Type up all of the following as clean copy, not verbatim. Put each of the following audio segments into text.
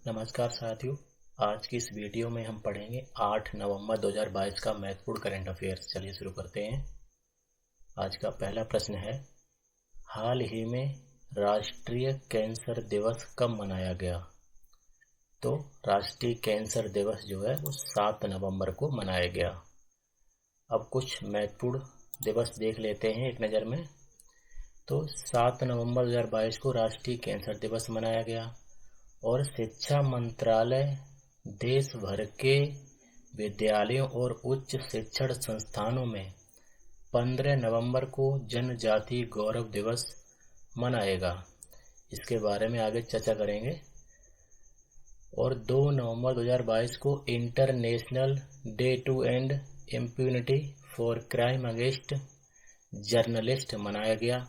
नमस्कार साथियों। आज की इस वीडियो में हम पढ़ेंगे 8 नवंबर 2022 का महत्वपूर्ण करंट अफेयर्स। चलिए शुरू करते हैं। आज का पहला प्रश्न है, हाल ही में राष्ट्रीय कैंसर दिवस कब मनाया गया? तो राष्ट्रीय कैंसर दिवस जो है वो 7 नवंबर को मनाया गया। अब कुछ महत्वपूर्ण दिवस देख लेते हैं एक नज़र में। तो 7 नवंबर 2022 को राष्ट्रीय कैंसर दिवस मनाया गया और शिक्षा मंत्रालय देश भर के विद्यालयों और उच्च शिक्षण संस्थानों में 15 नवंबर को जनजातीय गौरव दिवस मनाएगा। इसके बारे में आगे चर्चा करेंगे। और 2 नवंबर 2022 को international day to end impunity for crime against journalist मनाया गया।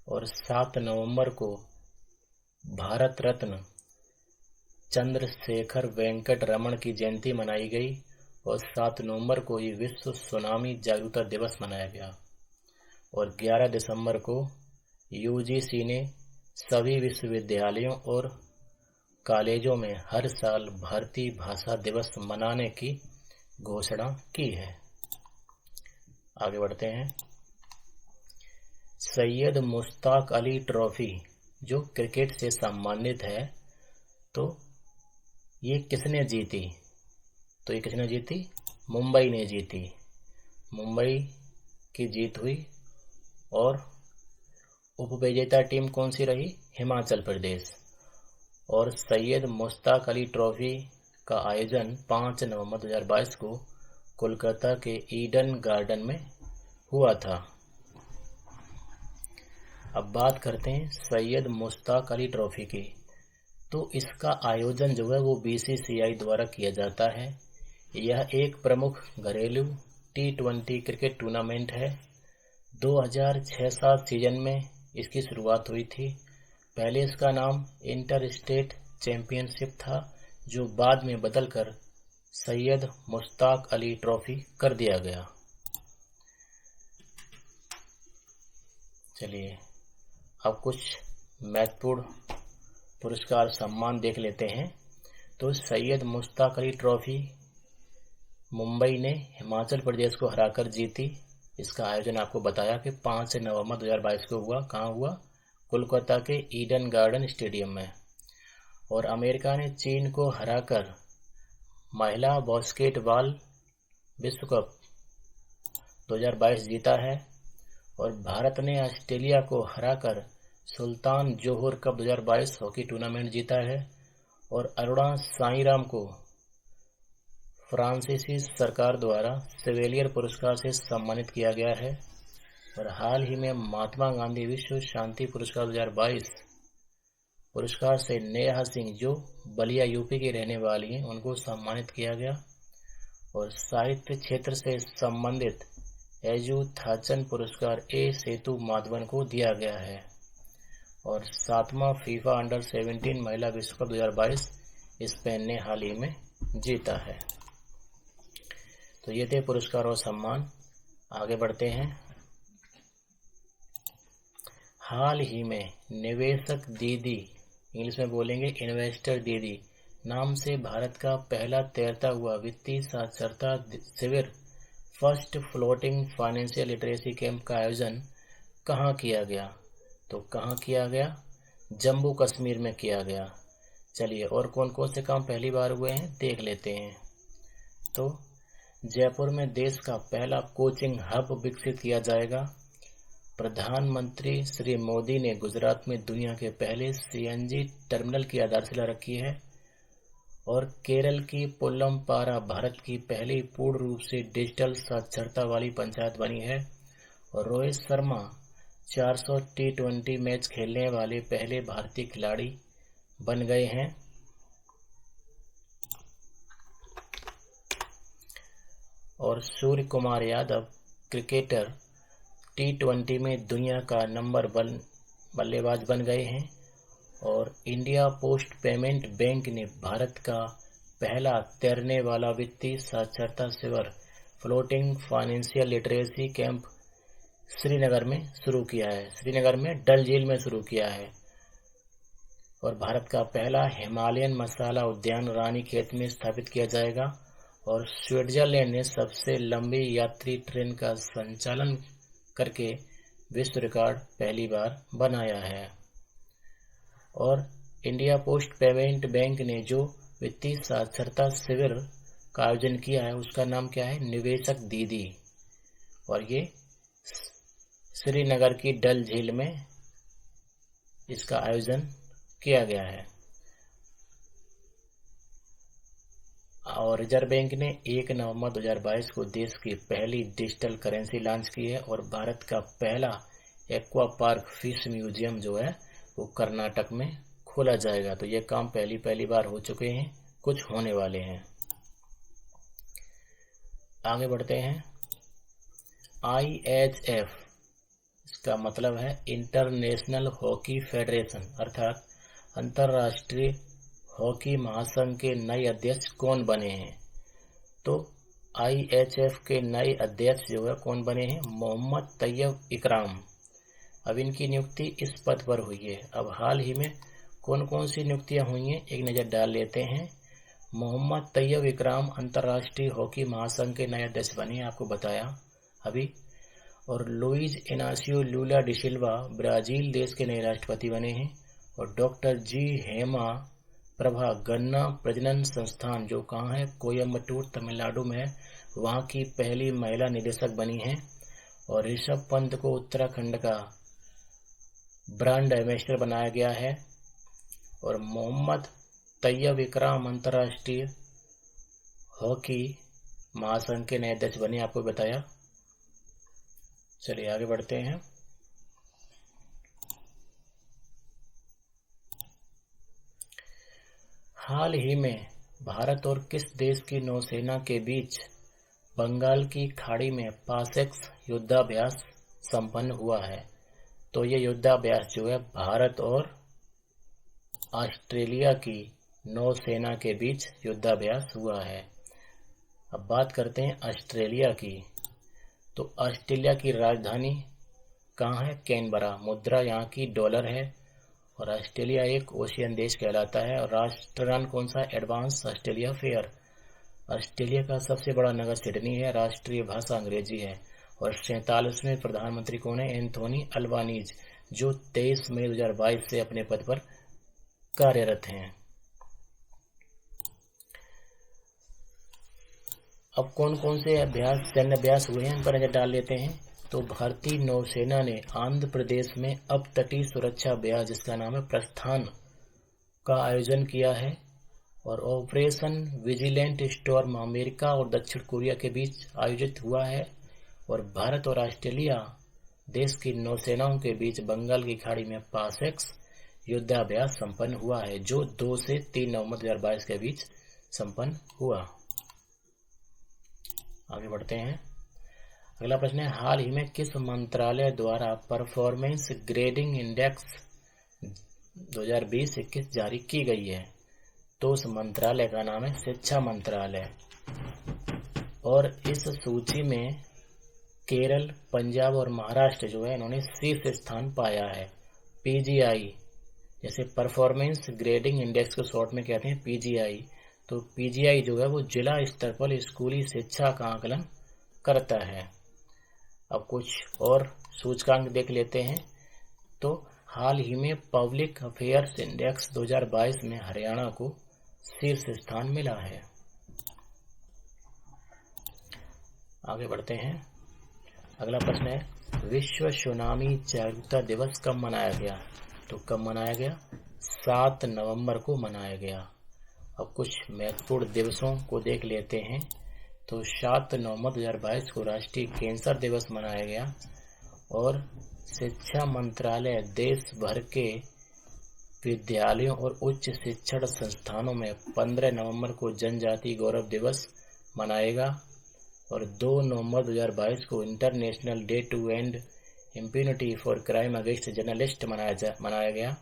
और 7 नवंबर को भारत रत्न चंद्रशेखर वेंकट रमन की जयंती मनाई गई। और 7 नवंबर को ये विश्व सुनामी जागरूकता दिवस मनाया गया। और 11 दिसंबर को यूजीसी ने सभी विश्वविद्यालयों और कॉलेजों में हर साल भारतीय भाषा दिवस मनाने की घोषणा की है। आगे बढ़ते हैं। सैयद मुश्ताक अली ट्रॉफी जो क्रिकेट से सम्मानित है, तो ये किसने जीती? तो ये किसने जीती? मुंबई ने जीती। मुंबई की जीत हुई। और उपविजेता टीम कौन सी रही? हिमाचल प्रदेश। और सैयद मुश्ताक अली ट्रॉफी का आयोजन 5 नवंबर 2022 को कोलकाता के ईडन गार्डन में हुआ था। अब बात करते हैं सैयद मुश्ताक अली ट्रॉफी की। तो इसका आयोजन जो है वो बीसीसीआई द्वारा किया जाता है। यह एक प्रमुख घरेलू T20 क्रिकेट टूर्नामेंट है। 2006-07 सीजन में इसकी शुरुआत हुई थी। पहले इसका नाम इंटर स्टेट चैंपियनशिप था, जो बाद में बदलकर सैयद मुश्ताक अली ट्रॉफी कर दिया गया। चलिए अब कुछ महत्वपूर्ण पुरस्कार सम्मान देख लेते हैं। तो सैयद मुश्ताक अली ट्रॉफी मुंबई ने हिमाचल प्रदेश को हराकर जीती। इसका आयोजन आपको बताया कि 5 नवंबर 2022 को हुआ। कहाँ हुआ? कोलकाता के ईडन गार्डन स्टेडियम में। और अमेरिका ने चीन को हराकर महिला बास्केटबॉल विश्व कप 2022 जीता है। और भारत ने ऑस्ट्रेलिया को हराकर सुल्तान जोहर कप 2022 हॉकी टूर्नामेंट जीता है। और अरुणा साईराम को फ्रांसीसी सरकार द्वारा सेवेलियर पुरस्कार से सम्मानित किया गया है। और हाल ही में महात्मा गांधी विश्व शांति पुरस्कार 2022 पुरस्कार से नेहा सिंह, जो बलिया यूपी की रहने वाली हैं, उनको सम्मानित किया गया। और साहित्य क्षेत्र से संबंधित एजू थाचन पुरस्कार ए सेतु माधवन को दिया गया है। और 7वां फीफा अंडर 17 महिला विश्व कप 2022 स्पेन ने हाल ही में जीता है। तो ये थे पुरस्कार और सम्मान। आगे बढ़ते हैं। हाल ही में निवेशक दीदी, इंग्लिश में बोलेंगे इन्वेस्टर दीदी, नाम से भारत का पहला तैरता हुआ वित्तीय साक्षरता शिविर first floating financial literacy camp का आयोजन कहाँ किया गया? तो कहाँ किया गया? जम्मू कश्मीर में किया गया। चलिए और कौन कौन से काम पहली बार हुए हैं देख लेते हैं। तो जयपुर में देश का पहला कोचिंग हब विकसित किया जाएगा। प्रधानमंत्री श्री मोदी ने गुजरात में दुनिया के पहले सीएनजी टर्मिनल की आधारशिला रखी है। और केरल की पोल्लमपारा भारत की पहली पूर्ण रूप से डिजिटल साक्षरता वाली पंचायत बनी है। और रोहित शर्मा 400 T20 मैच खेलने वाले पहले भारतीय खिलाड़ी बन गए हैं। और सूर्य कुमार यादव क्रिकेटर T20 में दुनिया का नंबर 1 बल्लेबाज बन गए हैं। और इंडिया पोस्ट पेमेंट बैंक ने भारत का पहला तैरने वाला वित्तीय साक्षरता शिविर floating financial literacy camp Srinagar में शुरू किया है। श्रीनगर में डल झील में शुरू किया है। और भारत का पहला हिमालयन मसाला उद्यान रानीखेत में स्थापित किया जाएगा। और स्विट्जरलैंड ने सबसे लंबी यात्री ट्रेन का संचालन करके विश्व रिकॉर्ड पहली बार बनाया है। और इंडिया पोस्ट पेमेंट बैंक ने जो वित्तीय साक्षरता शिविर का आयोजन किया है उसका नाम क्या है? निवेशक दीदी। और ये श्रीनगर की डल झील में इसका आयोजन किया गया है। और रिजर्व बैंक ने 1 नवंबर 2022 को देश की पहली डिजिटल करेंसी लॉन्च की है। और भारत का पहला एक्वा पार्क फिश म्यूजियम जो है वो कर्नाटक में खोला जाएगा। तो ये काम पहली बार हो चुके हैं, कुछ होने वाले हैं। आगे बढ़ते हैं। IHF इसका मतलब है इंटरनेशनल हॉकी फेडरेशन, अर्थात अंतर्राष्ट्रीय हॉकी महासंघ के नए अध्यक्ष कौन बने हैं? तो IHF के नए अध्यक्ष जो है कौन बने हैं? मोहम्मद तैयब इकराम। अब इनकी नियुक्ति इस पद पर हुई है। अब हाल ही में कौन कौन सी नियुक्तियां हुई हैं एक नज़र डाल लेते हैं। मोहम्मद तैयब इकराम अंतर्राष्ट्रीय हॉकी महासंघ के नए अध्यक्ष बने, आपको बताया अभी। और Luiz Inacio Lula da Silva Brazil देश के नए राष्ट्रपति बने हैं। और डॉक्टर जी हेमा प्रभा गन्ना प्रजनन संस्थान जो कहाँ है? कोयम्बटूर तमिलनाडु में है, वहाँ की पहली महिला निदेशक बनी हैं। और ऋषभ पंत को उत्तराखंड का ब्रांड एम्बेसडर बनाया गया है। और मोहम्मद तैयब इकराम अंतर्राष्ट्रीय हॉकी महासंघ के नए अध्यक्ष बने, आपको बताया। चलिए आगे बढ़ते हैं। हाल ही में भारत और किस देश की नौसेना के बीच बंगाल की खाड़ी में पासेक्स युद्धाभ्यास संपन्न हुआ है? तो ये युद्धाभ्यास जो है भारत और ऑस्ट्रेलिया की नौसेना के बीच युद्धाभ्यास हुआ है। अब बात करते हैं ऑस्ट्रेलिया की। तो ऑस्ट्रेलिया की राजधानी कहाँ है? कैनबरा। मुद्रा यहाँ की डॉलर है। और ऑस्ट्रेलिया एक ओशियन देश कहलाता है। और राष्ट्रगान कौन सा? Advance Australia fair. ऑस्ट्रेलिया का सबसे बड़ा नगर सिडनी है। राष्ट्रीय भाषा अंग्रेजी है। और 47वें प्रधानमंत्री कौन है? एंथोनी अल्बानीज, जो 23 मई 2022 से अपने पद पर कार्यरत हैं। अब कौन कौन से सैन्य अभ्यास हुए हैं उन पर नजर डाल लेते हैं। तो भारतीय नौसेना ने आंध्र प्रदेश में अप तटीय सुरक्षा अभ्यास जिसका नाम है प्रस्थान का आयोजन किया है। और ऑपरेशन विजिलेंट स्टॉर्म अमेरिका और दक्षिण कोरिया के बीच आयोजित हुआ है। और भारत और ऑस्ट्रेलिया देश की नौसेनाओं के बीच बंगाल की खाड़ी में पासेक्स युद्धाभ्यास संपन्न हुआ है, जो 2 से 3 नवंबर 2022 के बीच संपन्न हुआ। आगे बढ़ते हैं। अगला प्रश्न है, हाल ही में किस मंत्रालय द्वारा परफॉर्मेंस ग्रेडिंग इंडेक्स 2020-21 जारी की गई है? तो उस मंत्रालय का नाम है शिक्षा मंत्रालय। और इस सूची में केरल, पंजाब और महाराष्ट्र जो है इन्होंने शीर्ष स्थान पाया है। PGI जैसे परफॉर्मेंस ग्रेडिंग इंडेक्स को शॉर्ट में कहते हैं PGI। तो PGI जो है वो जिला स्तर पर स्कूली शिक्षा का आकलन करता है। अब कुछ और सूचकांक देख लेते हैं। तो हाल ही में पब्लिक अफेयर्स इंडेक्स 2022 में हरियाणा को शीर्ष स्थान मिला है। आगे बढ़ते हैं। अगला प्रश्न है, विश्व सुनामी जागरूकता दिवस कब मनाया गया? तो कब मनाया गया? 7 नवंबर को मनाया गया। अब कुछ महत्वपूर्ण दिवसों को देख लेते हैं। तो 7 नवंबर 2022 को राष्ट्रीय कैंसर दिवस मनाया गया। और शिक्षा मंत्रालय देश भर के विद्यालयों और उच्च शिक्षण संस्थानों में 15 नवंबर को जनजाति गौरव दिवस मनाएगा। और 2 नवंबर 2022 को international day to end impunity for crime against journalist मनाया गया।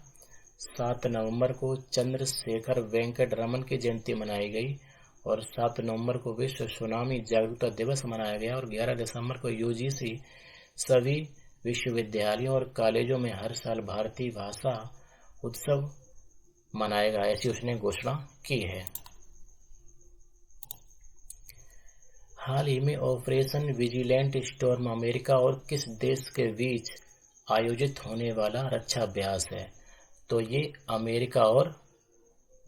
7 नवंबर को चंद्रशेखर वेंकट रमन की जयंती मनाई गई। और 7 नवंबर को विश्व सुनामी जागरूकता दिवस मनाया गया। और 11 दिसंबर को UGC सभी विश्वविद्यालयों और कॉलेजों में हर साल भारतीय भाषा उत्सव मनाएगा, ऐसी उसने घोषणा की है। हाल ही में ऑपरेशन विजिलेंट स्टॉर्म अमेरिका और किस देश के बीच आयोजित होने वाला रक्षा अभ्यास है? तो ये अमेरिका और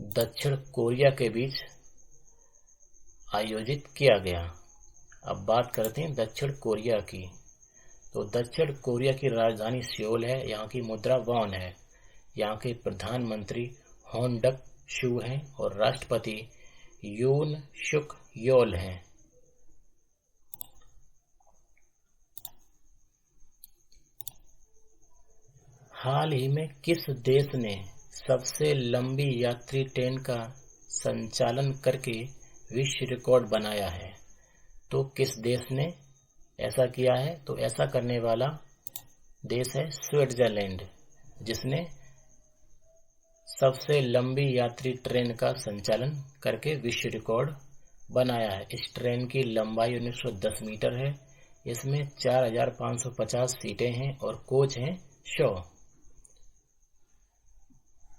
दक्षिण कोरिया के बीच आयोजित किया गया। अब बात करते हैं दक्षिण कोरिया की। तो दक्षिण कोरिया की राजधानी सियोल है, यहाँ की मुद्रा वॉन है, यहाँ के प्रधानमंत्री होन डक शू हैं और राष्ट्रपति यून शुक योल हैं। हाल ही में किस देश ने सबसे लंबी यात्री ट्रेन का संचालन करके विश्व रिकॉर्ड बनाया है? तो किस देश ने ऐसा किया है? तो ऐसा करने वाला देश है स्विट्जरलैंड, जिसने सबसे लंबी यात्री ट्रेन का संचालन करके विश्व रिकॉर्ड बनाया है। इस ट्रेन की लंबाई 1910 मीटर है, इसमें 4550 सीटें हैं और कोच हैं 100।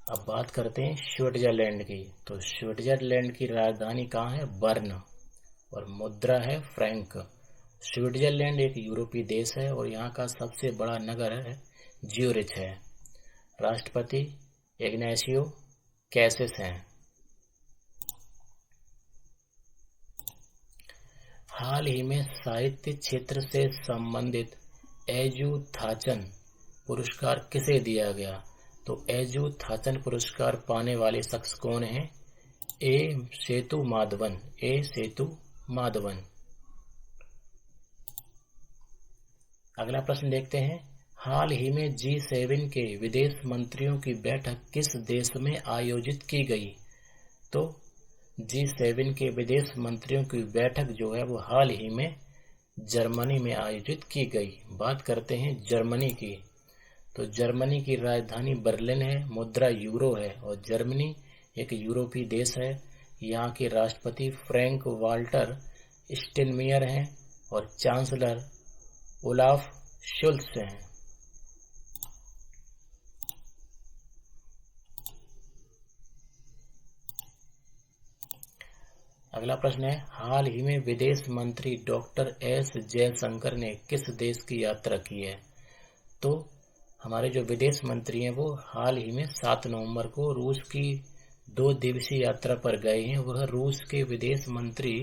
अब बात करते हैं स्विट्जरलैंड की। तो स्विट्जरलैंड की राजधानी कहाँ है? बर्न, और मुद्रा है फ्रैंक। स्विट्जरलैंड एक यूरोपीय देश है और यहाँ का सबसे बड़ा नगर है ज्यूरिच है। राष्ट्रपति इग्नासियो कैसिस हैं। हाल ही में साहित्य क्षेत्र से संबंधित एजुथाचन पुरस्कार किसे दिया गया? तो एजुथाचन पुरस्कार पाने वाले शख्स कौन हैं? ए सेतु माधवन। अगला प्रश्न देखते हैं। हाल ही में G7 के विदेश मंत्रियों की बैठक किस देश में आयोजित की गई? तो G7 के विदेश मंत्रियों की बैठक जो है वो हाल ही में जर्मनी में आयोजित की गई। बात करते हैं जर्मनी की। तो जर्मनी की राजधानी बर्लिन है, मुद्रा यूरो है और जर्मनी एक यूरोपीय देश है। यहाँ के राष्ट्रपति फ्रैंक वाल्टर स्टेनमेयर हैं और चांसलर ओलाफ शुल्स हैं। अगला प्रश्न है। हाल ही में विदेश मंत्री डॉक्टर एस जयशंकर ने किस देश की यात्रा की है? तो हमारे जो विदेश मंत्री हैं वो हाल ही में 7 नवंबर को रूस की 2 दिवसीय यात्रा पर गए हैं। वह रूस के विदेश मंत्री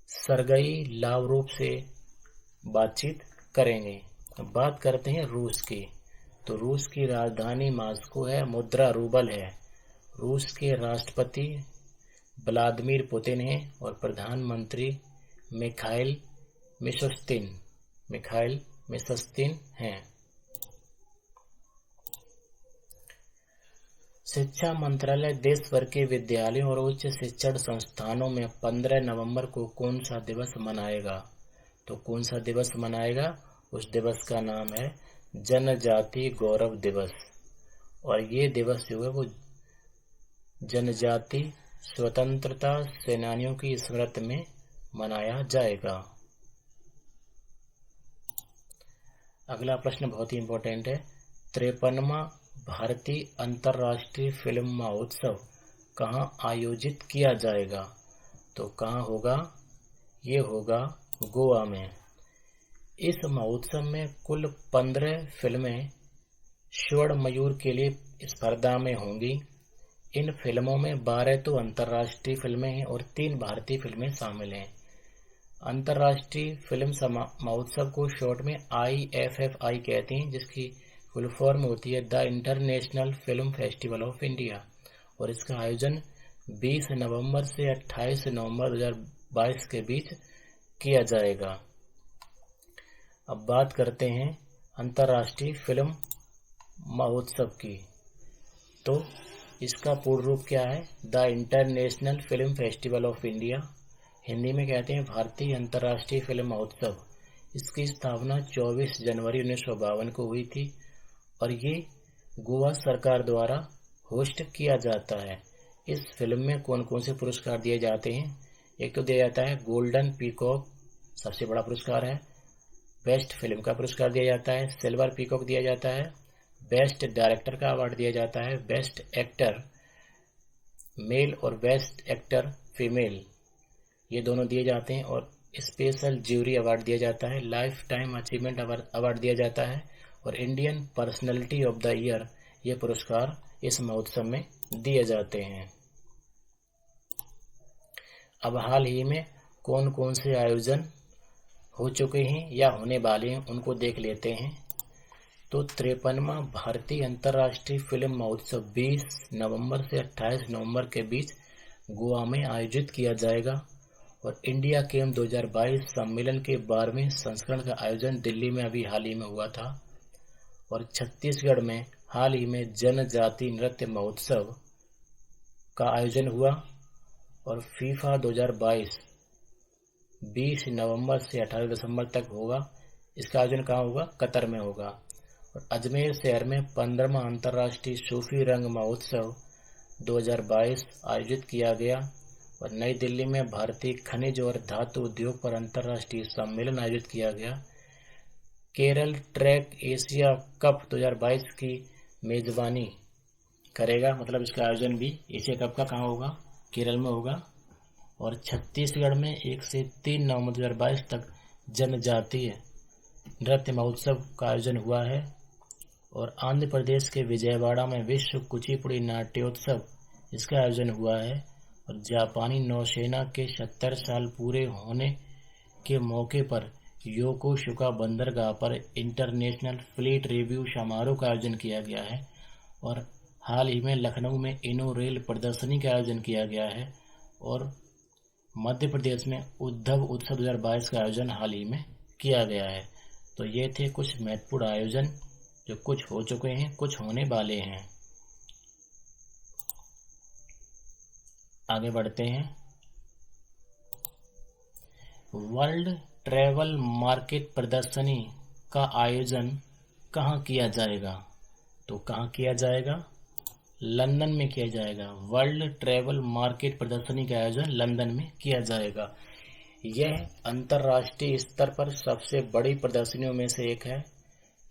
सरगई लावरोव से बातचीत करेंगे। अब बात करते हैं रूस की। तो रूस की राजधानी मास्को है, मुद्रा रूबल है। रूस के राष्ट्रपति व्लादिमीर पुतिन हैं और प्रधानमंत्री मिखाइल मिशस्तिन हैं। शिक्षा मंत्रालय देश भर के विद्यालयों और उच्च शिक्षण संस्थानों में 15 नवंबर को कौन सा दिवस मनाएगा? तो कौन सा दिवस मनाएगा? उस दिवस का नाम है जनजाति गौरव दिवस। और ये दिवस जो है वो जनजाति स्वतंत्रता सेनानियों की स्मृति में मनाया जाएगा। अगला प्रश्न बहुत ही इम्पोर्टेंट है। 53वां भारतीय अंतर्राष्ट्रीय फिल्म महोत्सव कहाँ आयोजित किया जाएगा? तो कहाँ होगा? ये होगा गोवा में। इस महोत्सव में कुल 15 फिल्में स्वर्ण मयूर के लिए स्पर्धा में होंगी। इन फिल्मों में 12 तो अंतर्राष्ट्रीय फिल्में हैं और 3 भारतीय फिल्में शामिल हैं। अंतर्राष्ट्रीय फिल्म महोत्सव को शॉर्ट में IFFI कहते हैं, जिसकी फुल फॉर्म होती है the international film festival of India, और इसका आयोजन 20 नवंबर से 28 नवंबर 2022 के बीच किया जाएगा। अब बात करते हैं अंतर्राष्ट्रीय फिल्म महोत्सव की। तो इसका पूर्ण रूप क्या है? The international film festival of India, Hindi में कहते हैं भारतीय अंतर्राष्ट्रीय फिल्म महोत्सव। इसकी स्थापना 24 जनवरी 1952 को हुई थी और ये गोवा सरकार द्वारा होस्ट किया जाता है। इस फिल्म में कौन कौन से पुरस्कार दिए जाते हैं? एक तो दिया जाता है गोल्डन पीकॉक, सबसे बड़ा पुरस्कार है। बेस्ट फिल्म का पुरस्कार दिया जाता है। सिल्वर पीकॉक दिया जाता है। बेस्ट डायरेक्टर का अवार्ड दिया जाता है, बेस्ट एक्टर मेल और बेस्ट एक्टर फीमेल ये दोनों दिए जाते हैं, और स्पेशल ज्यूरी अवार्ड दिया जाता है, लाइफ टाइम अचीवमेंट अवार्ड दिया जाता है, और Indian personality of the year ये पुरस्कार इस महोत्सव में दिए जाते हैं। अब हाल ही में कौन कौन से आयोजन हो चुके हैं या होने वाले हैं उनको देख लेते हैं। तो 53वां भारतीय अंतर्राष्ट्रीय फिल्म महोत्सव 20 नवंबर से 28 नवंबर के बीच गोवा में आयोजित किया जाएगा, और इंडिया केम 2022 सम्मेलन के 12वें संस्करण का आयोजन दिल्ली में अभी हाल ही में हुआ था, और छत्तीसगढ़ में हाल ही में जनजाति नृत्य महोत्सव का आयोजन हुआ, और फीफा 2022 20 नवंबर से 18 दिसंबर तक होगा। इसका आयोजन कहाँ होगा? कतर में होगा। और अजमेर शहर में 15वां अंतर्राष्ट्रीय सूफी रंग महोत्सव 2022 आयोजित किया गया, और नई दिल्ली में भारतीय खनिज और धातु उद्योग पर अंतर्राष्ट्रीय सम्मेलन आयोजित किया गया। केरल ट्रैक एशिया कप 2022 की मेजबानी करेगा, मतलब इसका आयोजन भी एशिया कप का कहाँ होगा? केरल में होगा। और छत्तीसगढ़ में 1 से 3 नवंबर 2022 तक जनजातीय नृत्य महोत्सव का आयोजन हुआ है, और आंध्र प्रदेश के विजयवाड़ा में विश्व कुचिपुड़ी नाट्योत्सव इसका आयोजन हुआ है, और जापानी नौसेना के 70 साल पूरे होने के मौके पर योकोसुका बंदरगाह पर इंटरनेशनल फ्लीट रिव्यू समारोह का आयोजन किया गया है, और हाल ही में लखनऊ में इनो रेल प्रदर्शनी का आयोजन किया गया है, और मध्य प्रदेश में उद्धव उत्सव 2022 का आयोजन हाल ही में किया गया है। तो ये थे कुछ महत्वपूर्ण आयोजन जो कुछ हो चुके हैं, कुछ होने वाले हैं। आगे बढ़ते हैं। वर्ल्ड ट्रैवल मार्केट प्रदर्शनी का आयोजन कहाँ किया जाएगा? तो कहाँ किया जाएगा? लंदन में किया जाएगा। वर्ल्ड ट्रैवल मार्केट प्रदर्शनी का आयोजन लंदन में किया जाएगा। यह अंतर्राष्ट्रीय स्तर पर सबसे बड़ी प्रदर्शनियों में से एक है।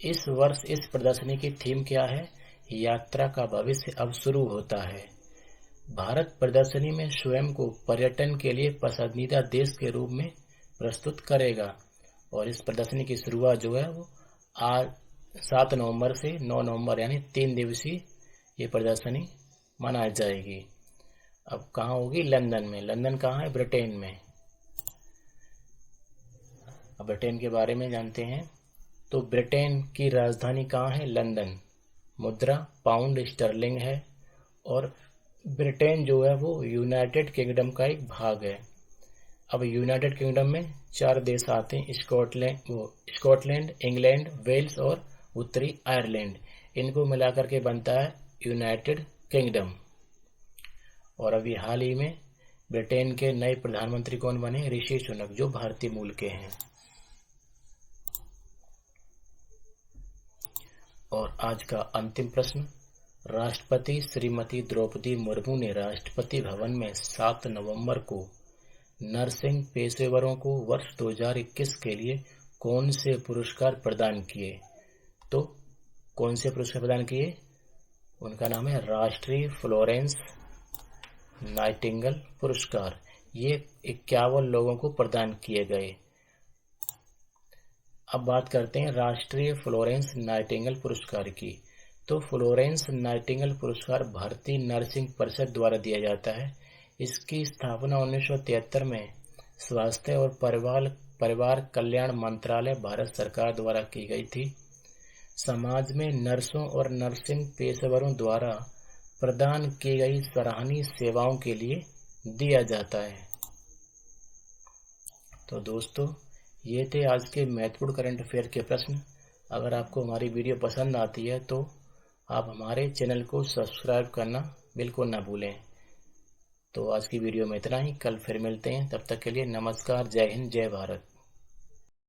इस वर्ष इस प्रदर्शनी की थीम क्या है? यात्रा का भविष्य अब शुरू होता है। भारत प्रदर्शनी में स्वयं को पर्यटन के लिए पसंदीदा देश के रूप में प्रस्तुत करेगा, और इस प्रदर्शनी की शुरुआत जो है वो आज 7 नवंबर से 9 नवंबर यानी 3 दिवसीय ये प्रदर्शनी मनाई जाएगी। अब कहाँ होगी? लंदन में। लंदन कहाँ है? ब्रिटेन में। अब ब्रिटेन के बारे में जानते हैं। तो ब्रिटेन की राजधानी कहाँ है? लंदन। मुद्रा पाउंड स्टर्लिंग है, और ब्रिटेन जो है वो यूनाइटेड किंगडम का एक भाग है। अब यूनाइटेड किंगडम में 4 देश आते हैं, स्कॉटलैंड, इंग्लैंड, वेल्स और उत्तरी आयरलैंड। इनको मिलाकर के बनता है यूनाइटेड किंगडम। और अभी हाल ही में ब्रिटेन के नए प्रधानमंत्री कौन बने? ऋषि सुनक, जो भारतीय मूल के हैं। और आज का अंतिम प्रश्न। राष्ट्रपति श्रीमती द्रौपदी मुर्मू ने राष्ट्रपति भवन में 7 नवंबर को नर्सिंग पेशेवरों को वर्ष 2021 के लिए कौन से पुरस्कार प्रदान किए? तो कौन से पुरस्कार प्रदान किए? उनका नाम है राष्ट्रीय फ्लोरेंस नाइटिंगेल पुरस्कार। ये 51 लोगों को प्रदान किए गए। अब बात करते हैं राष्ट्रीय फ्लोरेंस नाइटिंगेल पुरस्कार की। तो फ्लोरेंस नाइटिंगेल पुरस्कार भारतीय नर्सिंग परिषद द्वारा दिया जाता है। इसकी स्थापना 1973 में स्वास्थ्य और परिवार कल्याण मंत्रालय भारत सरकार द्वारा की गई थी। समाज में नर्सों और नर्सिंग पेशेवरों द्वारा प्रदान की गई सराहनीय सेवाओं के लिए दिया जाता है। तो दोस्तों, ये थे आज के महत्वपूर्ण करंट अफेयर के प्रश्न। अगर आपको हमारी वीडियो पसंद आती है तो आप हमारे चैनल को सब्सक्राइब करना बिल्कुल ना भूलें। तो आज की वीडियो में इतना ही। कल फिर मिलते हैं। तब तक के लिए नमस्कार। जय हिंद, जय भारत।